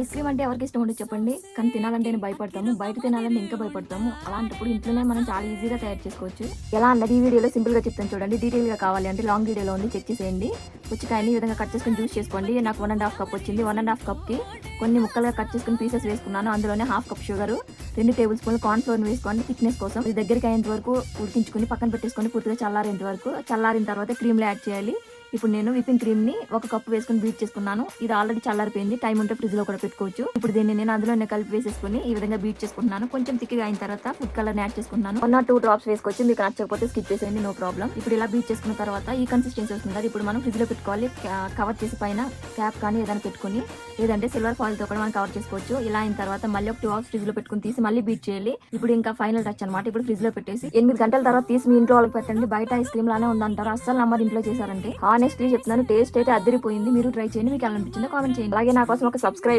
Ice cream అంటే ఎవరికి ఇష్టం ఉండదు చెప్పండి, కానీ తినాలంటే భయపడతాము, బయట తినాలంటే ఇంకా భయపడతాము. అలాంటప్పుడు ఇంట్లోనే మనం చాలా ఈజీగా తయారు చేసుకోవచ్చు. ఎలా అన్నది ఈ వీడియోలో సింపుల్ గా చెప్తాను చూడండి. డీటెయిల్ గా కావాలి అంటే లాంగ్ వీడియోలో ఉంది, చెక్ చేసేయండి. పుచ్చకాయని ఈ విధంగా కట్ చేసుకుని జ్యూస్ చేసుకోండి. నాకు 1.5 కప్ వచ్చింది. 1.5 కప్ కి కొన్ని ముక్కలుగా కట్ చేసుకుని పీసెస్ వేసుకున్నాను. అందులోనే ½ కప్ షుగర్, 2 టేబుల్ స్పూన్లు కార్న్ ఫ్లోర్ వేసుకోండి థిక్నెస్ కోసం. ఇది దగ్గరికి అయ్యేంత వరకు ఉడికించుకుని పక్కన పెట్టేసుకొని పూర్తిగా చల్లారేంత వరకు. చల్లారిన తర్వాత క్రీమ్ లో యాడ్ చేయాలి. ఇప్పుడు నేను విపింగ్ క్రీమ్ ని 1 కప్ వేసుకుని బీట్ చేసుకున్నాను. ఇది ఆల్రెడీ చల్లారిపోయింది, టైం ఉంటే ఫ్రిడ్జ్ లో కూడా పెట్టుకోవచ్చు. ఇప్పుడు దీన్ని నేను అందులోనే కలిపి వేసేసుకుని ఈ విధంగా బీట్ చేసుకుంటున్నాను. కొంచెం తిక్కిగా అయిన తర్వాత ఫుడ్ కలర్ యాడ్ చేసుకుంటున్నాను. 1 or 2 డ్రాప్స్ వేసుకోవచ్చు, మీకు నచ్చకపోతే స్కిప్ చేసేయండి, నో ప్రాబ్లం. ఇప్పుడు ఇలా బీట్ చేసుకున్న తర్వాత ఈ కన్సిస్టెన్సీ వస్తుంది కదా, ఇప్పుడు మనం ఫ్రిడ్జ్ లో పెట్టుకోవాలి. కవర్ చేసి పైన క్యాప్ కానీ ఏదైనా పెట్టుకుని, లేదంటే సిల్వర్ ఫాయిల్ తో కూడా మనం కవర్ చేసుకోవచ్చు. ఇలా అయిన తర్వాత మళ్ళీ ఒక 2 అవర్స్ ఫ్రిడ్జ్ లో పెట్టుకుని తీసి మళ్ళీ బీట్ చేయాలి. ఇప్పుడు ఇంకా ఫైనల్ టచ్ అనమాట. ఇప్పుడు ఫ్రిడ్జ్ లో పెట్టేసి 8 గంటల తర్వాత తీసి మీ ఇంట్లో వాళ్ళకి పెట్టండి. బయట ఐస్ క్రీమ్ లానే ఉందంటారు, అస్సలు నమ్మరు ఇంట్లో చేశారంటే. హానెస్ట్లీ చెప్తున్నాను, టేస్ట్ అయితే అదిరిపోయింది. మీరు ట్రై చేయండి, మీకు ఎలా అనిపించిందో కామెంట్ చేయండి. అలాగే నా కోసం ఒక సబ్స్క్రైబ్